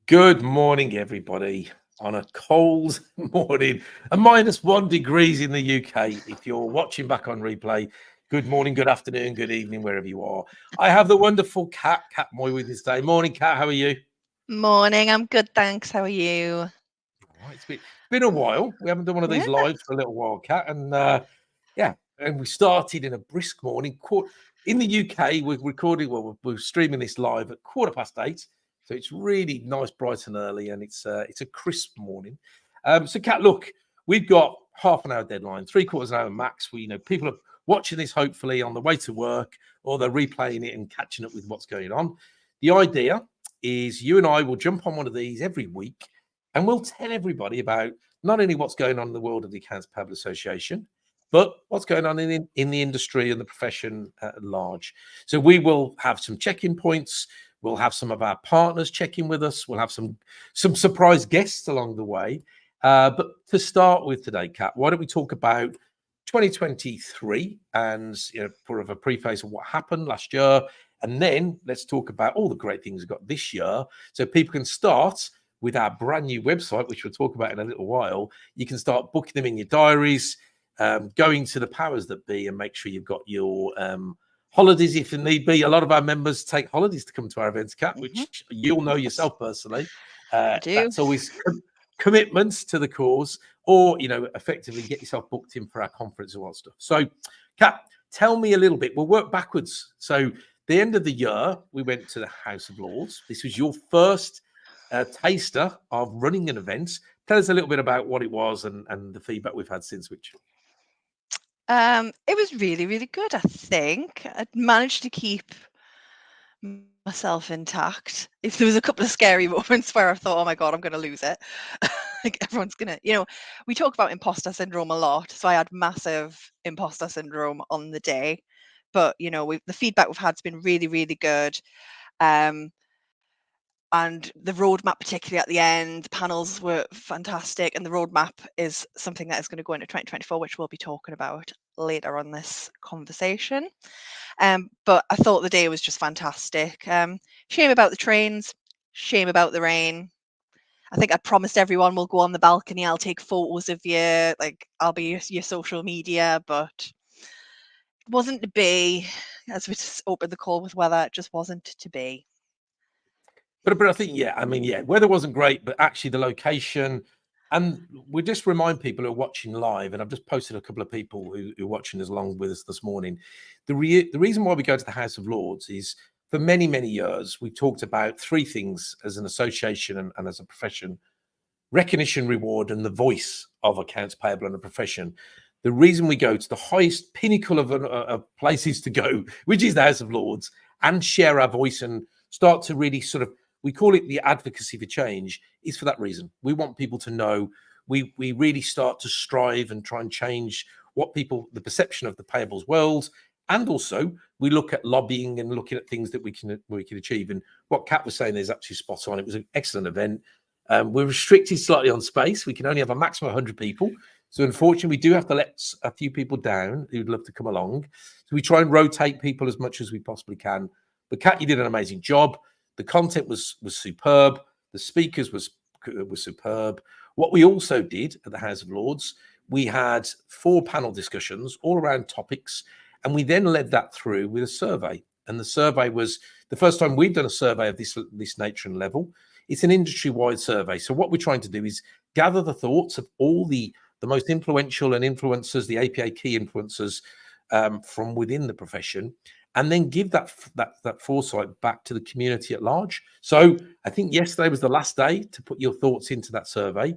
Good morning, everybody. On a cold morning, a -1 degrees in the UK. If you're watching back on replay, good morning, good afternoon, good evening, wherever you are. I have the wonderful Cat Moy with me today. Morning, Cat. How are you? Morning, I'm good, thanks. How are you? All right, it's been a while. We haven't done one of Yeah. these lives for a little while, Cat, and yeah, and we started in a brisk morning. In the UK, we're recording. Well, we're streaming this live at 8:15, so it's really nice, bright and early, and it's a crisp morning. So, Cat, look, we've got half an hour deadline, 3/4 an hour max. People are watching this hopefully on the way to work, or they're replaying it and catching up with what's going on. The idea is you and I will jump on one of these every week, and we'll tell everybody about not only what's going on in the world of the Accounts Payable Association, but what's going on in the industry and the profession at large. So we will have some check-in points. We'll have some of our partners check in with us. We'll have some surprise guests along the way. But to start with today, Kat, why don't we talk about 2023 and sort of a preface of what happened last year, and then let's talk about all the great things we've got this year, so people can start with our brand new website, which we'll talk about in a little while. You can start booking them in your diaries, going to the powers that be, and make sure you've got your holidays if need be. A lot of our members take holidays to come to our events, Kat, hmm which you'll know Yes, yourself personally. I do. That's always commitments to the cause, or effectively get yourself booked in for our conference and all that stuff. So, Kat, tell me a little bit. We'll work backwards. So, the end of the year, we went to the House of Lords. This was your first taster of running an event. Tell us a little bit about what it was and the feedback we've had since. Which It was really, really good, I think. I'd managed to keep myself intact. If there was a couple of scary moments where I thought, oh my God, I'm going to lose it. Like everyone's going to, we talk about imposter syndrome a lot. So I had massive imposter syndrome on the day. But, the feedback we've had has been really, really good. Um, and the roadmap, particularly at the end, the panels were fantastic, and the roadmap is something that is going to go into 2024, which we'll be talking about later on this conversation. But I thought the day was just fantastic. Shame about the trains, shame about the rain. I think I promised everyone we'll go on the balcony, I'll take photos of you, like I'll be your social media, but it wasn't to be. As we just opened the call with weather, it just wasn't to be. but I think, yeah, I mean, yeah, weather wasn't great, but actually the location, and we just remind people who are watching live, and I've just posted a couple of people who are watching us along with us this morning. The reason why we go to the House of Lords is for many, many years, we've talked about three things as an association and as a profession: recognition, reward, and the voice of accounts payable and a profession. The reason we go to the highest pinnacle of places to go, which is the House of Lords, and share our voice and start to really sort of, we call it the advocacy for change, is for that reason. We want people to know we really start to strive and try and change the perception of the payables world. And also we look at lobbying and looking at things that we can achieve. And what Kat was saying is actually spot on. It was an excellent event. We're restricted slightly on space. We can only have a maximum of 100 people. So unfortunately, we do have to let a few people down who'd love to come along. So we try and rotate people as much as we possibly can. But Kat, you did an amazing job. The content was superb. The speakers was superb. What we also did at the House of Lords, we had 4 panel discussions all around topics, and we then led that through with a survey. And the survey was the first time we've done a survey of this nature and level. It's an industry-wide survey. So what we're trying to do is gather the thoughts of all the most influential and influencers, the APA key influencers from within the profession, and then give that foresight back to the community at large. So I think yesterday was the last day to put your thoughts into that survey.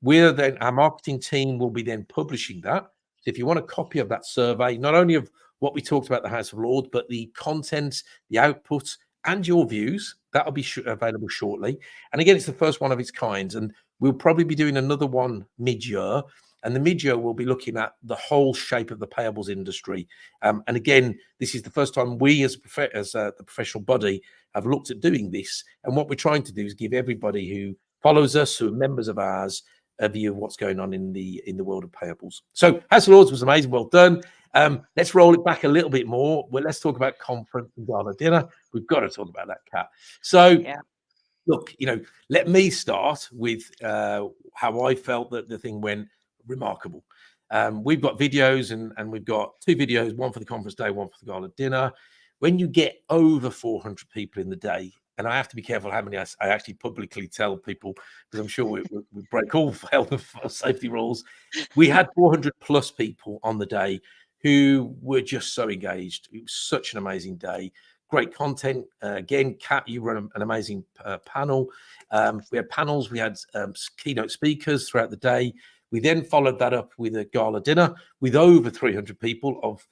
Our marketing team will be then publishing that. So if you want a copy of that survey, not only of what we talked about the House of Lords, but the content, the output, and your views, that'll be available shortly. And again, it's the first one of its kind, and we'll probably be doing another one mid-year. And the mid-year will be looking at the whole shape of the payables industry. And again, this is the first time we, as the professional body, have looked at doing this. And what we're trying to do is give everybody who follows us, who are members of ours, a view of what's going on in the world of payables. So House of Lords was amazing, well done. Let's roll it back a little bit more. Well, let's talk about conference and gala dinner. We've got to talk about that, Kat. So Yeah. look, let me start with how I felt that the thing went. Remarkable. We've got videos and we've got 2 videos, one for the conference day, one for the gala dinner. When you get over 400 people in the day, and I have to be careful how many I actually publicly tell people, because I'm sure we break all health and safety rules. We had 400 plus people on the day who were just so engaged. It was such an amazing day. Great content. Again, Kat, you run an amazing panel. We had panels. We had keynote speakers throughout the day. We then followed that up with a gala dinner with over 300 people of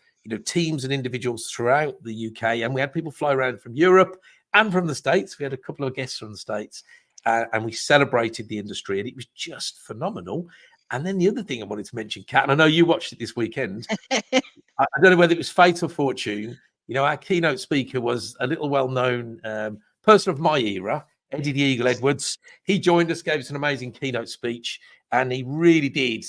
teams and individuals throughout the UK, and we had people fly around from Europe and from the States. We had a couple of guests from the States, and we celebrated the industry, and it was just phenomenal. And then the other thing I wanted to mention, Kat, and I know you watched it this weekend. I don't know whether it was fate or fortune. Our keynote speaker was a little well-known person of my era, Eddie the Eagle Edwards. He joined us, gave us an amazing keynote speech, and he really did,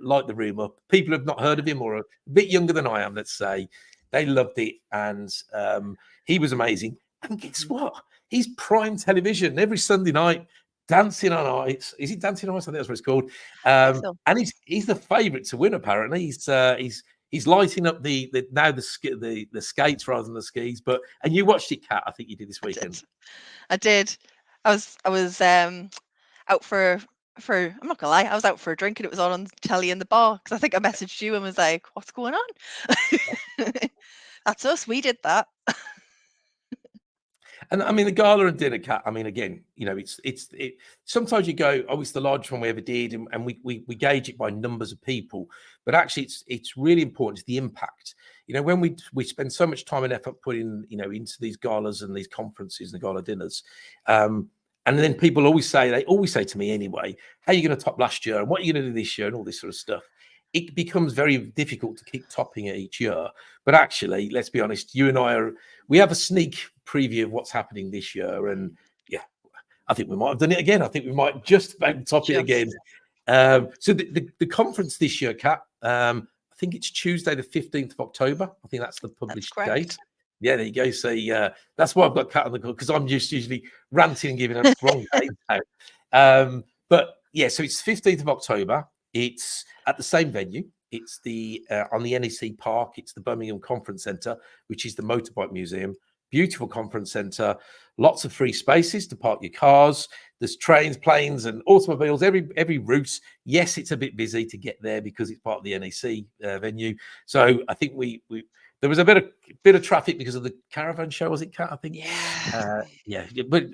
light the room up. People have not heard of him or are a bit younger than I am, let's say. They loved it, and he was amazing. And guess what? He's prime television every Sunday night. Dancing on Ice. Is it Dancing on Ice? I think that's what it's called. So, And he's the favourite to win. Apparently, he's lighting up the skates rather than the skis. And you watched it, Kat. I think you did this weekend. I did. I was out for I'm not gonna lie, I was out for a drink and it was on telly in the bar because I think I messaged you and was like, "What's going on?" That's us. We did that. And I mean, the gala and dinner, Kat. I mean, again, it's sometimes you go, oh, it's the largest one we ever did, and we gauge it by numbers of people. But actually, it's really important. It's the impact. When we spend so much time and effort putting into these galas and these conferences and the gala dinners, and then people always say to me anyway, how are you going to top last year and what are you going to do this year and all this sort of stuff. It becomes very difficult to keep topping it each year. But actually, let's be honest, you and we have a sneak preview of what's happening this year. And yeah, I think we might have done it again. I think we might just about top it again. So the conference this year, Kat, I think it's Tuesday, the 15th of October. I think that's the published date. Yeah, there you go. So that's why I've got Kat on the call, because I'm just usually ranting and giving a wrong date out. But yeah, so it's 15th of October. It's at the same venue. It's on the NEC Park. It's the Birmingham Conference Centre, which is the motorbike museum. Beautiful conference centre. Lots of free spaces to park your cars. There's trains, planes, and automobiles. Every route. Yes, it's a bit busy to get there because it's part of the NEC venue. So I think there was a bit of traffic because of the caravan show, was it, Kat? I think. Yeah. But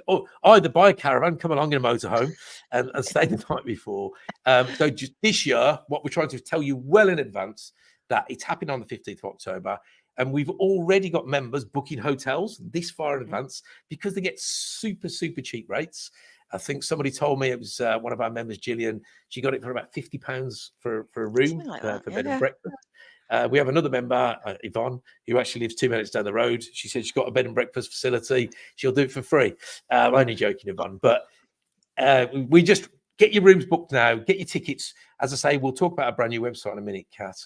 either buy a caravan, come along in a motorhome, and stay the night before. So just this year, what we're trying to tell you well in advance that it's happening on the 15th of October. And we've already got members booking hotels this far in advance because they get super, super cheap rates. I think somebody told me it was one of our members, Gillian. She got it for about £50 for a room for bed and breakfast. We have another member, Yvonne, who actually lives 2 minutes down the road. She said she's got a bed and breakfast facility. She'll do it for free. I'm only joking, Yvonne. But we just get your rooms booked now. Get your tickets. As I say, we'll talk about a brand new website in a minute, Kat,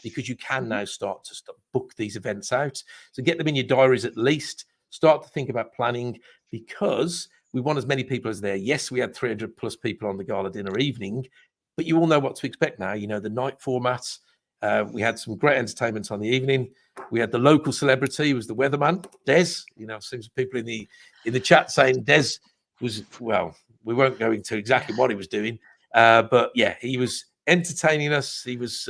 because you can now start to book these events out. So get them in your diaries at least. Start to think about planning because we want as many people as there. Yes, we had 300 plus people on the gala dinner evening, but you all know what to expect now. The night formats. We had some great entertainment on the evening. We had the local celebrity, who was the weatherman, Des. I've seen some people in the chat saying Des was, well, we won't go into exactly what he was doing, but yeah, he was entertaining us. He was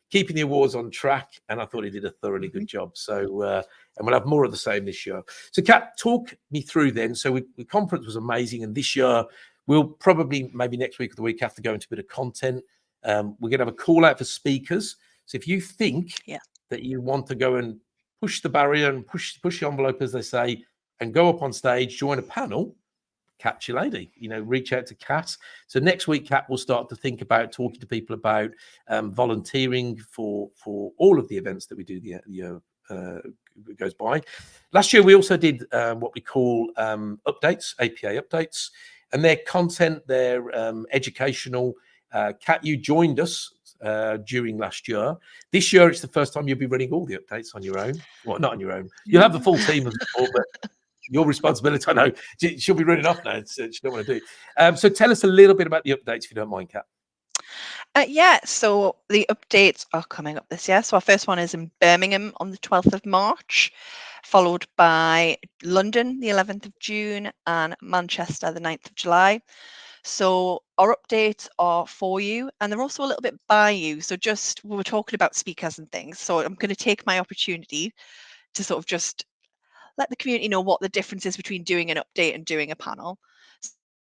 keeping the awards on track, and I thought he did a thoroughly good job. So, and we'll have more of the same this year. So, Kat, talk me through then. So, the conference was amazing, and this year we'll probably maybe next week or the week after go into a bit of content. We're going to have a call out for speakers. So, if you think that you want to go and push the barrier and push the envelope, as they say, and go up on stage, join a panel, catch your lady, reach out to Kat. So next week, Kat will start to think about talking to people about volunteering for all of the events that we do the year goes by. Last year, we also did what we call updates, APA updates, and their content, their educational. Kat, you joined us during last year. This year, it's the first time you'll be running all the updates on your own. Well, not on your own. You'll have the full team as well, but your responsibility. I know she'll be running off now. She don't want to do it. So tell us a little bit about the updates, if you don't mind, Kat. Yeah, so the updates are coming up this year. So our first one is in Birmingham on the 12th of March, followed by London, the 11th of June, and Manchester, the 9th of July. So our updates are for you, and they're also a little bit by you. So just, we were talking about speakers and things. So I'm going to take my opportunity to sort of just let the community know what the difference is between doing an update and doing a panel.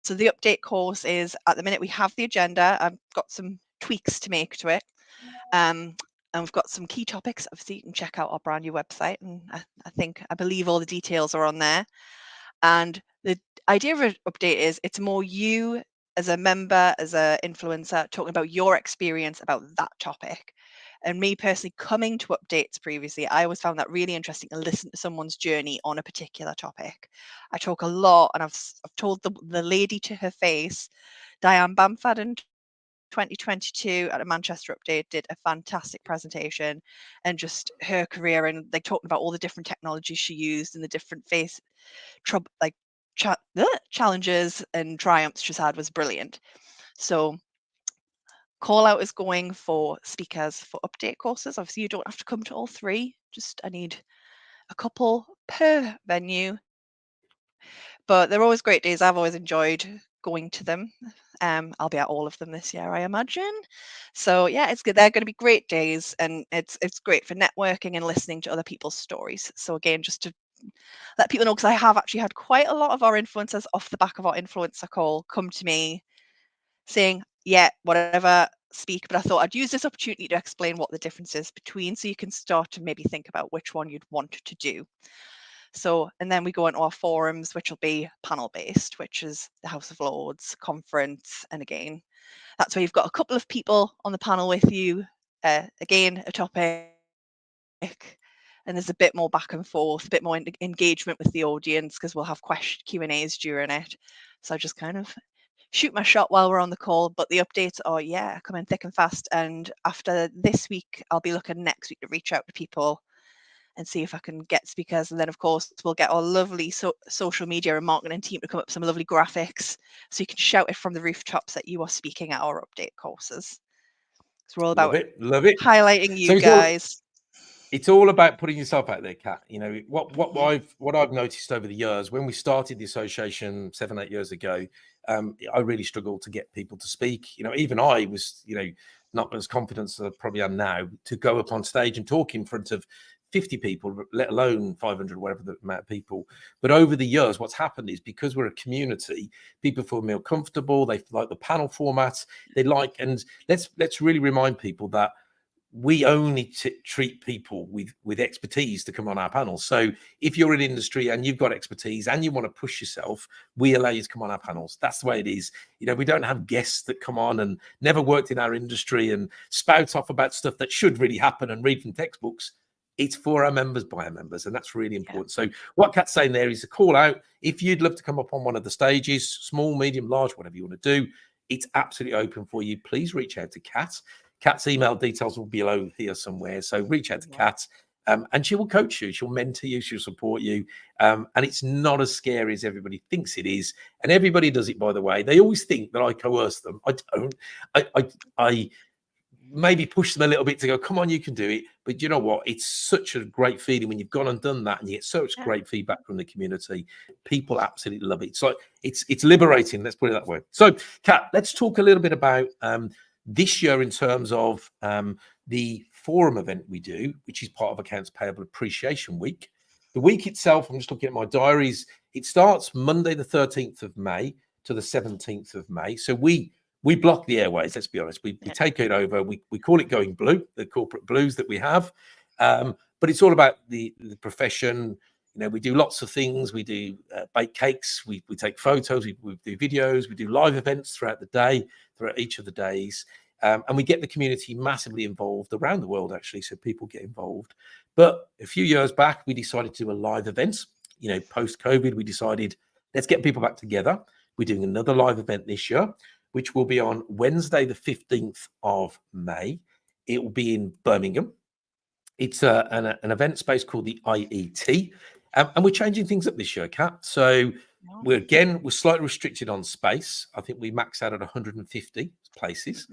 So the update course is, at the minute we have the agenda. I've got some tweaks to make to it. And we've got some key topics. Obviously, you can check out our brand new website, and I believe all the details are on there. And the idea of an update is it's more you as a member, as an influencer, talking about your experience about that topic. And me personally, coming to updates previously, I always found that really interesting to listen to someone's journey on a particular topic. I talk a lot, and I've told the lady to her face, Diane Bamford in 2022 at a Manchester update, did a fantastic presentation, and just her career, and they talked about all the different technologies she used and the different challenges and triumphs she's had was brilliant. So call out is going for speakers for update courses. Obviously, you don't have to come to all three. Just I need a couple per venue. But they're always great days. I've always enjoyed going to them. I'll be at all of them this year, I imagine. So yeah, it's good. They're going to be great days, and it's great for networking and listening to other people's stories. So again, just to let people know, because I have actually had quite a lot of our influencers off the back of our influencer call come to me saying, yeah, whatever, speak, but I thought I'd use this opportunity to explain what the difference is between, so you can start to maybe think about which one you'd want to do. So, and then we go into our forums, which will be panel based, which is the House of Lords conference. And again, that's where you've got a couple of people on the panel with you. Again, a topic, and there's a bit more back and forth, a bit more engagement with the audience, because we'll have Q&As during it. So I just kind of shoot my shot while we're on the call, but the updates are, yeah, coming thick and fast. And after this week, I'll be looking next week to reach out to people and see if I can get speakers. And then, of course, we'll get our lovely social media and marketing team to come up with some lovely graphics, so you can shout it from the rooftops that you are speaking at our update courses. So we're all about Love it. highlighting you So guys. It's all about putting yourself out there, Kat. You know what I've noticed over the years, when we started the association 7-8 years ago, I really struggled to get people to speak. You know, even I was, not as confident as I probably am now to go up on stage and talk in front of 50 people, let alone 500, whatever the amount of people. But over the years, what's happened is, because we're a community, people feel more comfortable. They like the panel format. They like, and let's really remind people that we only treat people with expertise to come on our panels. So if you're in industry and you've got expertise and you want to push yourself, we allow you to come on our panels. That's the way it is. We don't have guests that come on and never worked in our industry and spout off about stuff that should really happen and read from textbooks. It's for our members, by our members, and that's really important. Yeah. So what Kat's saying there is a call out. If you'd love to come up on one of the stages, small, medium, large, whatever you want to do, it's absolutely open for you. Please reach out to Kat. Kat's email details will be below here somewhere. So reach out to Kat, and she will coach you. She'll mentor you. She'll support you. And it's not as scary as everybody thinks it is. And everybody does it, by the way. They always think that I coerce them. I don't. I maybe push them a little bit to go, come on, you can do it. But you know what? It's such a great feeling when you've gone and done that, and you get such great feedback from the community. People absolutely love it. So it's liberating. Let's put it that way. So, Kat, let's talk a little bit about this year in terms of the forum event we do, which is part of Accounts Payable Appreciation Week. The week itself, I'm just looking at my diaries, it starts Monday the 13th of May to the 17th of May. So we block the airways, let's be honest. We take it over. We call it Going Blue, the corporate blues that we have. But it's all about the profession. We do lots of things. We do bake cakes. We take photos. We do videos. We do live events throughout the day, throughout each of the days. And we get the community massively involved around the world, actually, so people get involved. But a few years back, we decided to do a live event. Post-COVID, we decided, let's get people back together. We're doing another live event this year, which will be on Wednesday, the 15th of May. It will be in Birmingham. It's an event space called the IET. And we're changing things up this year, Kat. So we're slightly restricted on space. I think we max out at 150 places.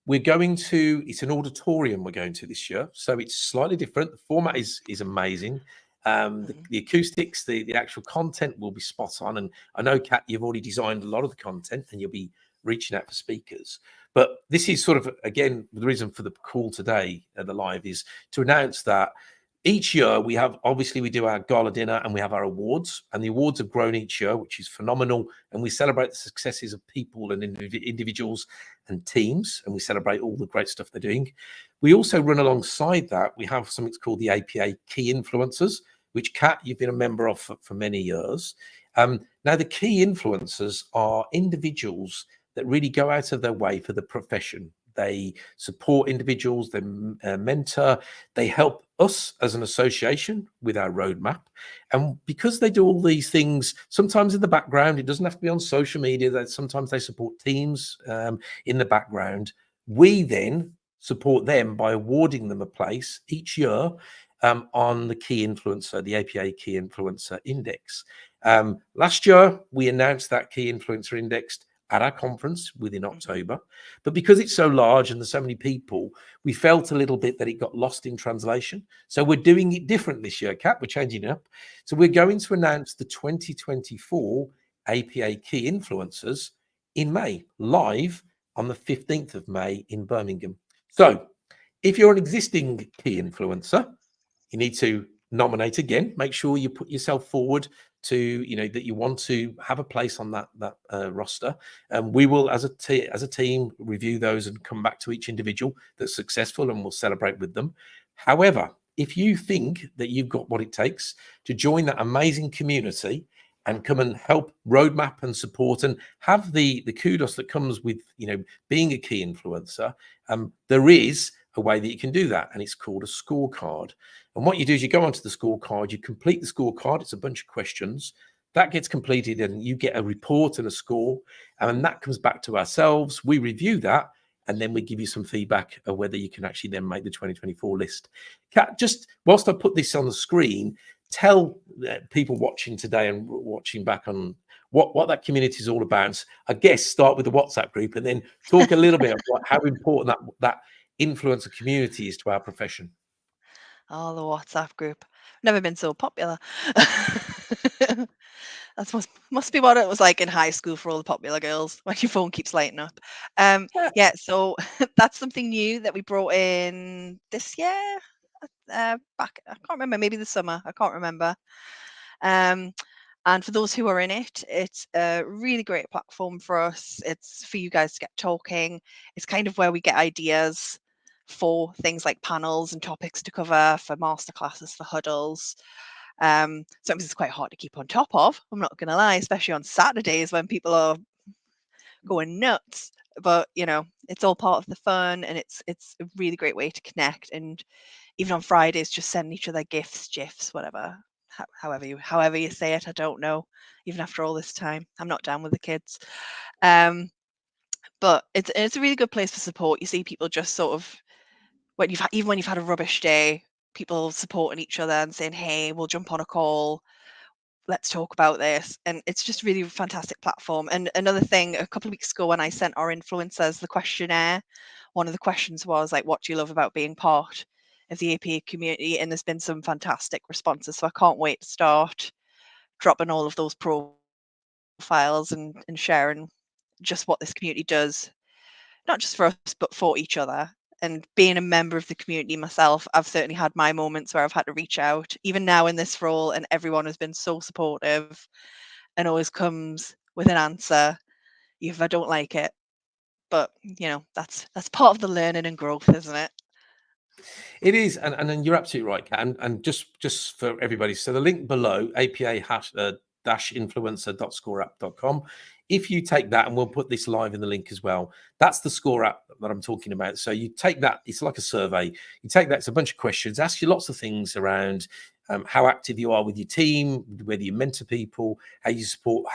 We're going to, it's an auditorium we're going to this year. So it's slightly different. The format is amazing. The acoustics, the actual content will be spot on. And I know, Kat, you've already designed a lot of the content and you'll be reaching out for speakers. But this is sort of, again, the reason for the call today, the live, is to announce that each year we do our gala dinner and we have our awards, and the awards have grown each year, which is phenomenal. And we celebrate the successes of people and individuals and teams, and we celebrate all the great stuff they're doing. We also run alongside that, we have something called the APA Key Influencers, which, Kat, you've been a member of for many years. Now, the key influencers are individuals that really go out of their way for the profession. They support individuals, they mentor, they help us as an association with our roadmap. And because they do all these things, sometimes in the background, it doesn't have to be on social media, sometimes they support teams in the background. We then support them by awarding them a place each year on the key influencer, the APA Key Influencer Index. Last year, we announced that Key Influencer Index at our conference within October. But because it's so large and there's so many people, we felt a little bit that it got lost in translation. So we're doing it different this year, Kat. We're changing it up. So we're going to announce the 2024 APA Key Influencers in May, live on the 15th of May in Birmingham. So if you're an existing key influencer, you need to nominate again. Make sure you put yourself forward to, that you want to have a place on that roster. And we will, as a team, review those and come back to each individual that's successful, and we'll celebrate with them. However, if you think that you've got what it takes to join that amazing community and come and help roadmap and support and have the kudos that comes with, being a key influencer, there is a way that you can do that, and it's called a scorecard. And what you do is you go onto the scorecard, you complete the scorecard. It's a bunch of questions that gets completed, and you get a report and a score, and that comes back to ourselves. We review that, and then we give you some feedback of whether you can actually then make the 2024 list. Kat, just whilst I put this on the screen, tell people watching today and watching back on what that community is all about. I guess start with the WhatsApp group and then talk a little bit about how important that influencer community is to our profession. Oh, the WhatsApp group. Never been so popular. That must be what it was like in high school for all the popular girls when your phone keeps lighting up. Yeah, so that's something new that we brought in this year. Back, I can't remember, maybe the summer. I can't remember. And for those who are in it, it's a really great platform for us. It's for you guys to get talking. It's kind of where we get ideas for things like panels and topics to cover, for masterclasses, for huddles. Sometimes it's quite hard to keep on top of, I'm not going to lie, especially on Saturdays when people are going nuts. But, it's all part of the fun, and it's a really great way to connect. And even on Fridays, just send each other gifts, gifs, whatever. However you say it, I don't know. Even after all this time, I'm not down with the kids. But it's a really good place for support. You see people just sort of, when you've had a rubbish day, people supporting each other and saying, "Hey, we'll jump on a call. Let's talk about this." And it's just really a fantastic platform. And another thing, a couple of weeks ago when I sent our influencers the questionnaire, one of the questions was like, "What do you love about being part of the APA community?" And there's been some fantastic responses. So I can't wait to start dropping all of those profiles and sharing just what this community does, not just for us, but for each other. And being a member of the community myself, I've certainly had my moments where I've had to reach out, even now in this role, and everyone has been so supportive and always comes with an answer, even if I don't like it. But that's part of the learning and growth, isn't it? It is, and then you're absolutely right, Kat. And just for everybody, so the link below, APA-influencer.scoreapp.com. If you take that, and we'll put this live in the link as well, that's the score app that I'm talking about. So you take that, it's like a survey. You take that, it's a bunch of questions, ask you lots of things around how active you are with your team, whether you mentor people, how you support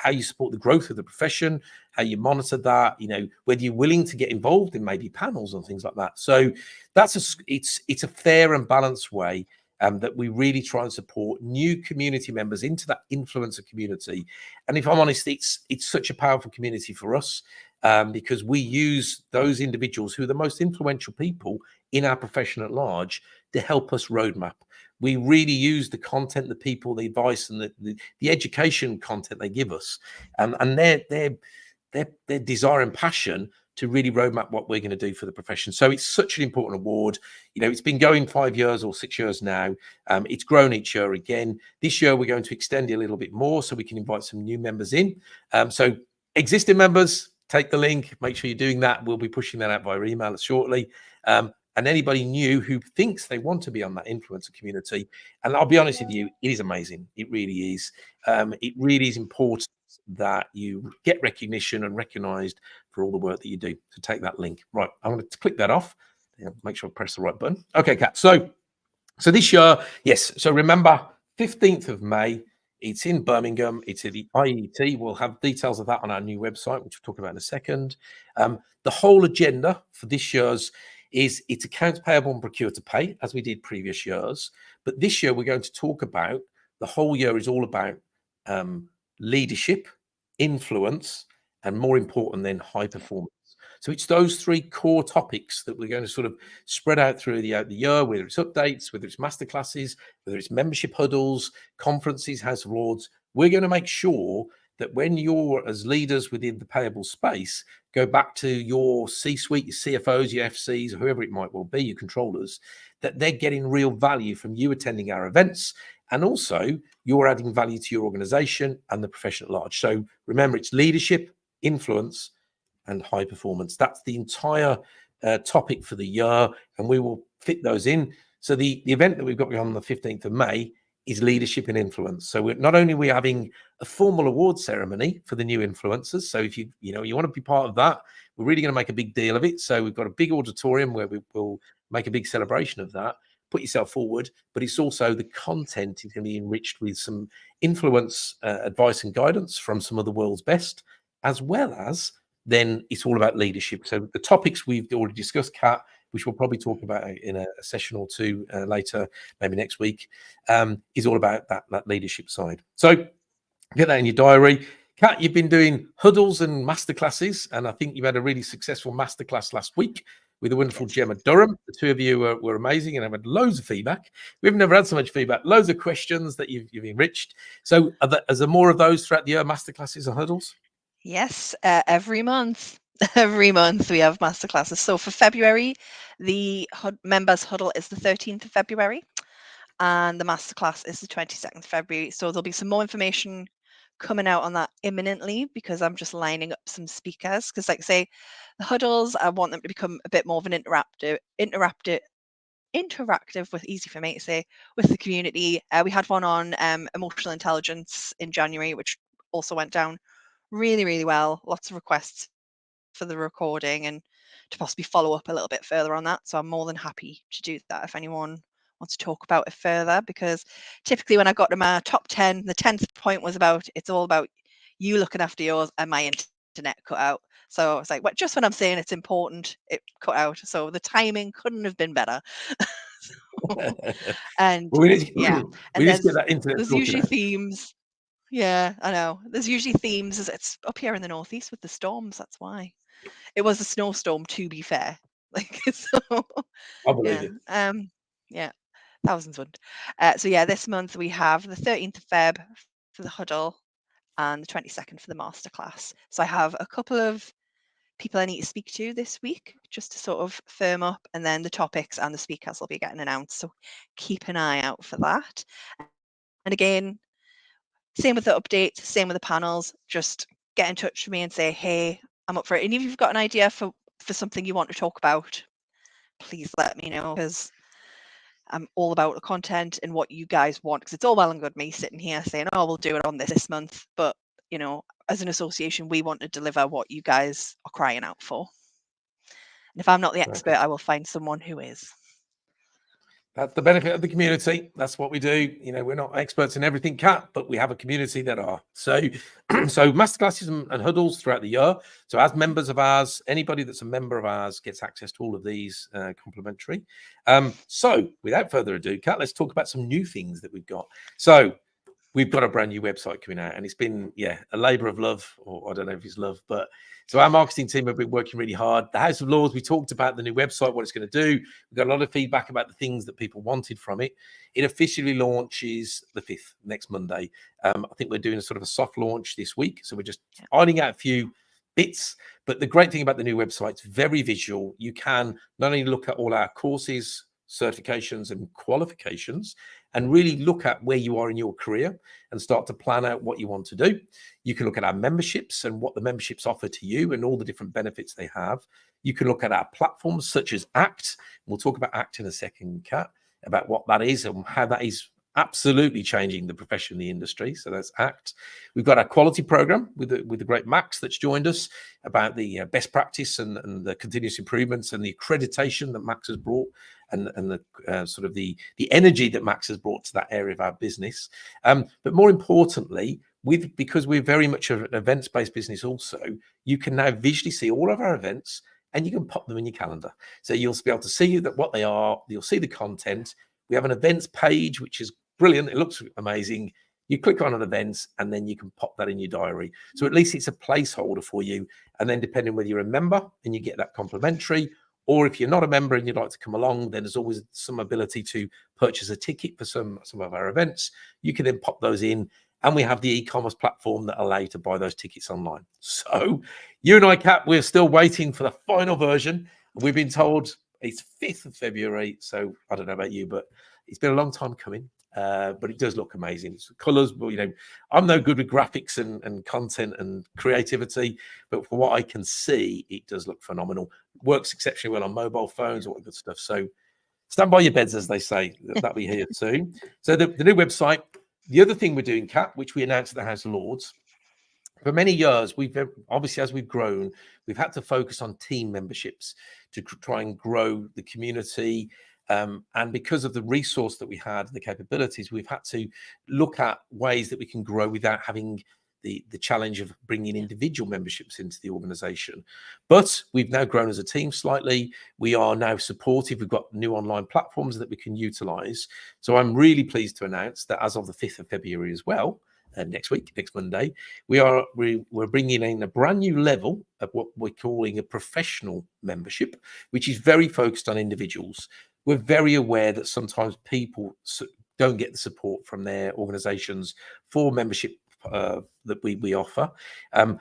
the growth of the profession, how you monitor that, whether you're willing to get involved in maybe panels and things like that. So it's a fair and balanced way. that we really try and support new community members into that influencer community. And if I'm honest, it's such a powerful community for us, because we use those individuals who are the most influential people in our profession at large to help us roadmap. We really use the content, the people, the advice, and the education content they give us, and their desire and passion to really roadmap what we're going to do for the profession. So it's such an important award. It's been going 5 years or 6 years now. It's grown each year again. This year we're going to extend it a little bit more so we can invite some new members in. So existing members, take the link, make sure you're doing that. We'll be pushing that out via email shortly. And anybody new who thinks they want to be on that influencer community, and I'll be honest with you, it is amazing. It really is. It really is important that you get recognition and recognized for all the work that you do. So take that link. Right, I'm going to click that off. Make sure I press the right button. Okay, Kat. So this year, yes. So remember, 15th of May, it's in Birmingham. It's at the IET. We'll have details of that on our new website, which we'll talk about in a second. The whole agenda for this year's is it's accounts payable and procure to pay, as we did previous years. But this year, we're going to talk about, the whole year is all about leadership, influence, and more important than high performance. So it's those three core topics that we're going to sort of spread out through the year, whether it's updates, whether it's masterclasses, whether it's membership huddles, conferences, House of Lords. We're going to make sure that when you're, as leaders within the payable space, go back to your C-suite, your CFOs, your FCs, or whoever it might well be, your controllers, that they're getting real value from you attending our events. And also, you're adding value to your organization and the profession at large. So remember, it's leadership, influence, and high performance. That's the entire topic for the year, and we will fit those in. So the event that we've got on the 15th of May is leadership and influence. So not only are we having a formal award ceremony for the new influencers. So if you want to be part of that, we're really going to make a big deal of it. So we've got a big auditorium where we will make a big celebration of that. Put yourself forward, but it's also the content is going to be enriched with some influence advice and guidance from some of the world's best, as well as then it's all about leadership. So the topics we've already discussed, Kat, which we'll probably talk about in a session or two later, maybe next week, is all about that leadership side. So get that in your diary. Kat, you've been doing huddles and masterclasses, and I think you had a really successful masterclass last week with the wonderful Gemma Durham. The two of you were amazing, and I've had loads of feedback. We've never had so much feedback, loads of questions that you've enriched. So is there more of those throughout the year, masterclasses and huddles? Yes, every month. Every month we have masterclasses. So for February, the members huddle is the 13th of February, and the masterclass is the 22nd of February. So there'll be some more information coming out on that imminently, because I'm just lining up some speakers. Because, like I say, the huddles, I want them to become a bit more of an interactive with, easy for me to say, with the community. We had one on emotional intelligence in January, which also went down really, really well. Lots of requests for the recording and to possibly follow up a little bit further on that. So I'm more than happy to do that if anyone wants to talk about it further, because typically when I got to my top 10, the 10th point was about, it's all about you looking after yours, and my internet cut out. So it's like, just when I'm saying it's important, it cut out. So the timing couldn't have been better. And well, we need to get that internet there's sorted usually out. themes. Yeah, I know. There's usually themes. It's up here in the northeast with the storms. That's why. It was a snowstorm, to be fair. So I believe it. Yeah, thousands would. So yeah, this month we have the 13th of Feb for the huddle and the 22nd for the masterclass. So I have a couple of people I need to speak to this week just to sort of firm up, and then the topics and the speakers will be getting announced. So keep an eye out for that. And again, same with the updates, same with the panels. Just get in touch with me and say, hey, I'm up for it. And if you've got an idea for something you want to talk about, please let me know, because I'm all about the content and what you guys want. Because it's all well and good me sitting here saying, oh, we'll do it on this month. But, as an association, we want to deliver what you guys are crying out for. And if I'm not the expert, I will find someone who is. That's the benefit of the community. That's what we do. You know, we're not experts in everything, Cat, but we have a community that are. So, so masterclasses and huddles throughout the year. So, as members of ours, anybody that's a member of ours gets access to all of these complimentary. So, without further ado, Cat, let's talk about some new things that we've got. So, we've got a brand new website coming out, and it's been a labor of love, or I don't know if it's love, but so our marketing team have been working really hard. The House of Lords, we talked about the new website, what it's going to do. We've got a lot of feedback about the things that people wanted from it. It officially launches the 5th, next Monday. I think we're doing a sort of a soft launch this week, so we're just ironing out a few bits. But the great thing about the new website, it's very visual. You can not only look at all our courses, certifications and qualifications, and really look at where you are in your career and start to plan out what you want to do. You can look at our memberships and what the memberships offer to you and all the different benefits they have. You can look at our platforms such as ACT. We'll talk about ACT in a second, Kat, about what that is and how that is absolutely changing the profession in the industry. So that's ACT. We've got our quality program with the great Max that's joined us about the best practice and the continuous improvements and the accreditation that Max has brought and the sort of the energy that Max has brought to that area of our business. But more importantly, because we're very much an events-based business also, you can now visually see all of our events and you can pop them in your calendar. So you'll be able to see what they are, you'll see the content. We have an events page, which is brilliant. It looks amazing. You click on an event and then you can pop that in your diary. So at least it's a placeholder for you. And then depending whether you're a member and you get that complimentary, or if you're not a member and you'd like to come along, then there's always some ability to purchase a ticket for some of our events. You can then pop those in. And we have the e-commerce platform that allow you to buy those tickets online. So you and I, Kat, we're still waiting for the final version. We've been told it's 5th of February. So I don't know about you, but it's been a long time coming. But it does look amazing. It's colors, but I'm no good with graphics and content and creativity, but for what I can see, it does look phenomenal. Works exceptionally well on mobile phones, all that good stuff. So stand by your beds, as they say. That'll be here soon. So the new website. The other thing we're doing, Kat, which we announced at the House of Lords, for many years, we've obviously, as we've grown, we've had to focus on team memberships to try and grow the community. And because of the resource that we had, the capabilities, we've had to look at ways that we can grow without having the challenge of bringing individual memberships into the organization. But we've now grown as a team slightly. We are now supportive. We've got new online platforms that we can utilize. So I'm really pleased to announce that as of the 5th of February as well, next week, next Monday, we're bringing in a brand new level of what we're calling a professional membership, which is very focused on individuals. We're very aware that sometimes people don't get the support from their organizations for membership that we offer.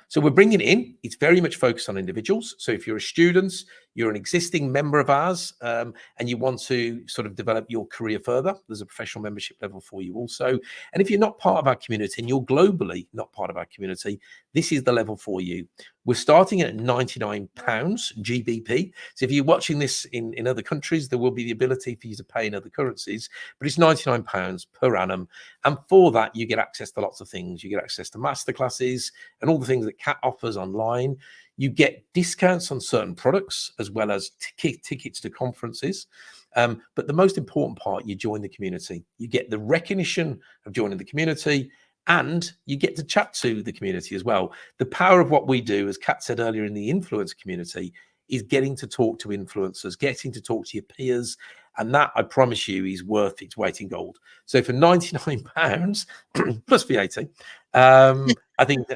So we're bringing it in. It's very much focused on individuals. So if you're a student, you're an existing member of ours, and you want to sort of develop your career further, there's a professional membership level for you also. And if you're not part of our community and you're globally not part of our community, this is the level for you. We're starting at £99 GBP. So if you're watching this in other countries, there will be the ability for you to pay in other currencies, but it's £99 per annum. And for that, you get access to lots of things. You get access to masterclasses and all the things that Kat offers online. You get discounts on certain products as well as tickets to conferences. But the most important part, you join the community. You get the recognition of joining the community, and you get to chat to the community as well. The power of what we do, as Kat said earlier, in the influencer community is getting to talk to influencers, getting to talk to your peers. And that, I promise you, is worth its weight in gold. So for £99 plus VAT, I think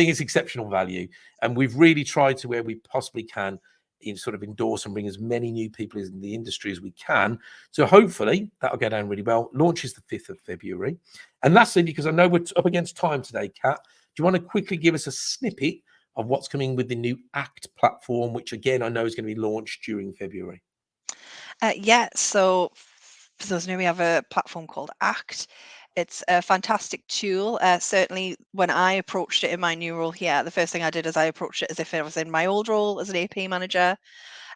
it's exceptional value. And we've really tried to where we possibly can in sort of endorse and bring as many new people in the industry as we can. So hopefully that'll go down really well. Launches the 5th of February. And lastly, because I know we're up against time today, Kat, do you want to quickly give us a snippet of what's coming with the new ACT platform, which again, I know is going to be launched during February? Yeah, so for those who know, we have a platform called ACT. It's a fantastic tool. Certainly, when I approached it in my new role here, the first thing I did is I approached it as if I was in my old role as an AP manager.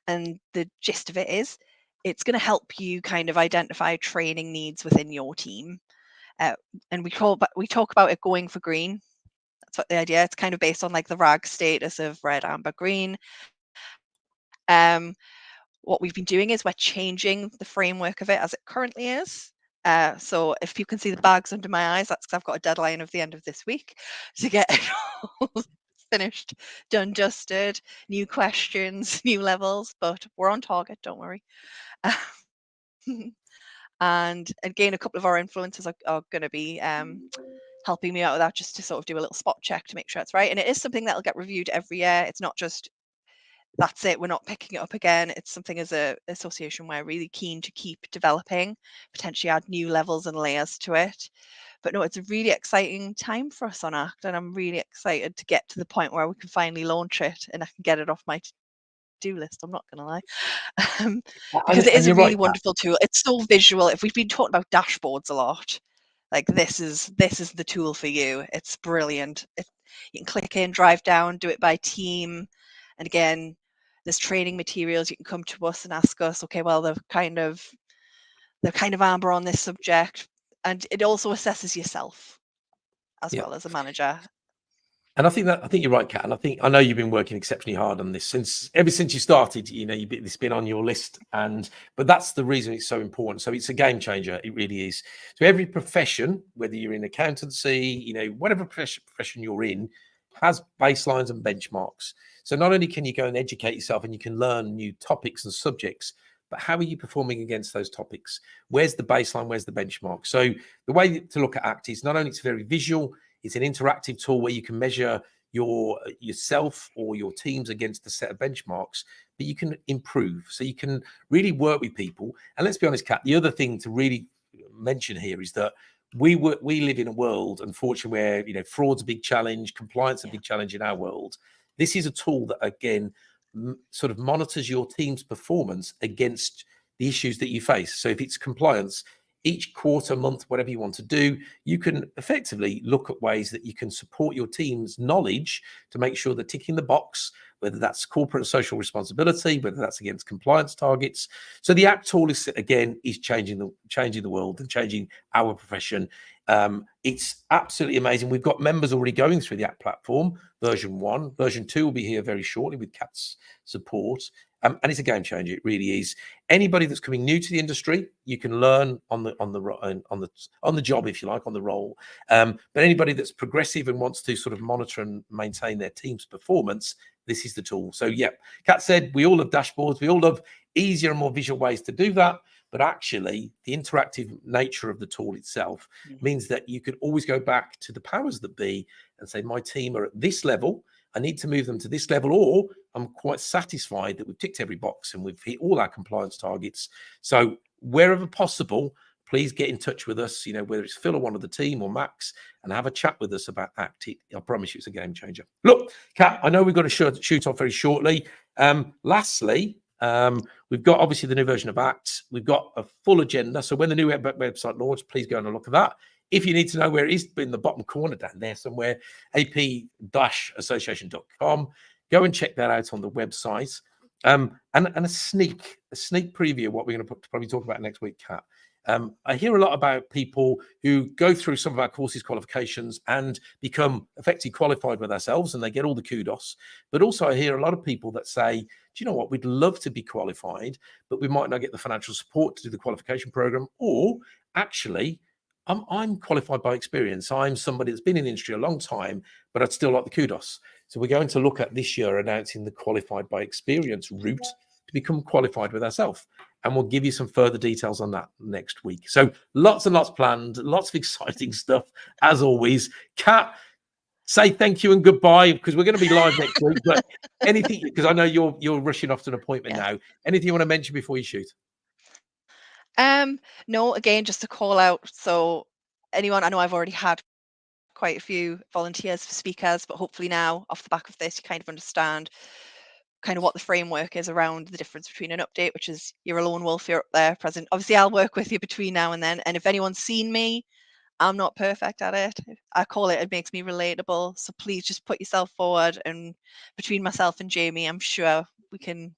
And the gist of it is, it's going to help you kind of identify training needs within your team. And we talk about it going for green. That's what the idea. It's kind of based on like the RAG status of red, amber, green. what we've been doing is we're changing the framework of it as it currently is. So if you can see the bags under my eyes, that's because I've got a deadline of the end of this week to get it all finished, done, dusted, new questions, new levels, but we're on target, don't worry. And again, a couple of our influencers are going to be helping me out with that, just to sort of do a little spot check to make sure it's right. And it is something that'll get reviewed every year. It's not just that's it, we're not picking it up again. It's something as a association we're really keen to keep developing, potentially add new levels and layers to it. But no, it's a really exciting time for us on ACT, and I'm really excited to get to the point where we can finally launch it and I can get it off my to-do list. I'm not going to lie. Because it is And a you're really right, Kat. wonderful tool. It's so visual. If we've been talking about dashboards a lot, like this is the tool for you. It's brilliant. You can click in, drive down, do it by team, and again, there's training materials. You can come to us and ask us, okay, well, they're kind of amber on this subject, and it also assesses yourself as Yeah. well as a manager. And I think you're right, Kat. And I know you've been working exceptionally hard on this ever since you started. It's been on your list, but that's the reason it's so important. So it's a game changer. It really is. So every profession, whether you're in accountancy, whatever profession you're in, has baselines and benchmarks. So not only can you go and educate yourself and you can learn new topics and subjects, but how are you performing against those topics? Where's the baseline? Where's the benchmark? So the way to look at ACT is not only it's very visual. It's an interactive tool where you can measure yourself or your teams against a set of benchmarks, but you can improve. So you can really work with people. And let's be honest, Kat, the other thing to really mention here is that we live in a world, unfortunately, where fraud's a big challenge, compliance a big challenge in our world. This is a tool that, again, sort of monitors your team's performance against the issues that you face. So if it's compliance, each quarter, month, whatever you want to do, you can effectively look at ways that you can support your team's knowledge to make sure they're ticking the box, whether that's corporate and social responsibility, whether that's against compliance targets. So the ACT tool is changing the world and changing our profession. It's absolutely amazing. We've got members already going through the ACT platform, version 1. Version 2 will be here very shortly with Kat's support. And it's a game changer. It really is. Anybody that's coming new to the industry, you can learn on the job, if you like, on the role. But anybody that's progressive and wants to sort of monitor and maintain their team's performance, this is the tool. So yeah, Kat said we all love dashboards. We all love easier and more visual ways to do that. But actually, the interactive nature of the tool itself means that you can always go back to the powers that be and say, my team are at this level. I need to move them to this level, or I'm quite satisfied that we've ticked every box and we've hit all our compliance targets. So wherever possible, please get in touch with us, whether it's Phil or one of the team or Max, and have a chat with us about ACT. I promise you it's a game changer. Look, Kat, I know we've got to shoot off very shortly. Lastly, we've got obviously the new version of ACT. We've got a full agenda. So when the new website launches, please go and look at that. If you need to know where it is, in the bottom corner down there somewhere, ap-association.com. Go and check that out on the website. And a sneak preview of what we're going to probably talk about next week, Kat. I hear a lot about people who go through some of our courses, qualifications, and become effectively qualified with ourselves, and they get all the kudos. But also I hear a lot of people that say, do you know what, we'd love to be qualified, but we might not get the financial support to do the qualification program, or actually, I'm qualified by experience. I'm somebody that's been in the industry a long time, but I'd still like the kudos. So we're going to look at this year announcing the qualified by experience route to become qualified with ourselves. And we'll give you some further details on that next week. So lots and lots planned, lots of exciting stuff, as always. Kat, say thank you and goodbye, because we're going to be live next week. But anything, because I know you're rushing off to an appointment now. Anything you want to mention before you shoot? No, again, just a call out. So anyone, I know I've already had quite a few volunteers for speakers, but hopefully now off the back of this, you kind of understand kind of what the framework is around the difference between an update, which is you're a lone wolf, you're up there present. Obviously, I'll work with you between now and then. And if anyone's seen me, I'm not perfect at it. I call it makes me relatable. So please just put yourself forward. And between myself and Jamie, I'm sure we can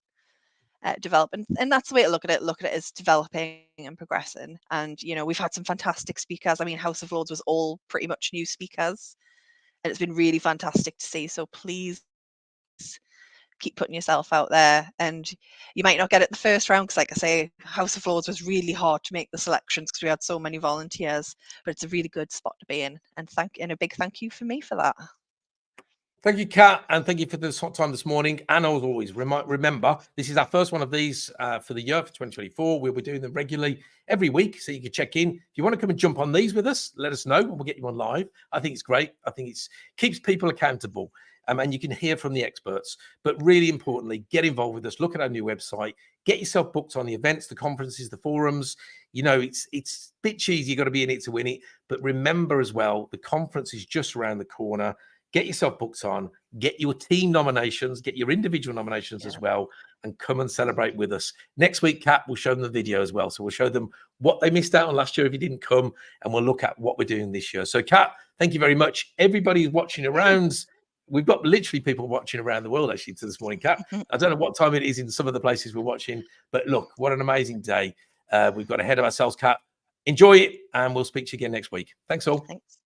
develop. And that's the way to look at it. Look at it as developing and progressing. And, we've had some fantastic speakers. I mean, House of Lords was all pretty much new speakers. And it's been really fantastic to see. So please keep putting yourself out there, and you might not get it the first round, because like I say, House of Lords was really hard to make the selections because we had so many volunteers, but it's a really good spot to be in, and a big thank you for me for that. Thank you, Kat, and thank you for this hot time this morning. And as always, remember, this is our first one of these for the year, for 2024. We'll be doing them regularly every week, so you can check in. If you want to come and jump on these with us, let us know, and we'll get you on live. I think it's great. I think it keeps people accountable, and you can hear from the experts. But really importantly, get involved with us. Look at our new website. Get yourself booked on the events, the conferences, the forums. You know, it's a bit cheesy. You've got to be in it to win it. But remember as well, the conference is just around the corner. Get yourself booked on, get your team nominations, get your individual nominations as well, and come and celebrate with us. Next week, Kat, we'll show them the video as well. So we'll show them what they missed out on last year if you didn't come, and we'll look at what we're doing this year. So, Kat, thank you very much. Everybody's watching around. We've got literally people watching around the world, actually, to this morning, Kat. I don't know what time it is in some of the places we're watching, but look, what an amazing day we've got ahead of ourselves, Kat. Enjoy it, and we'll speak to you again next week. Thanks all. Thanks.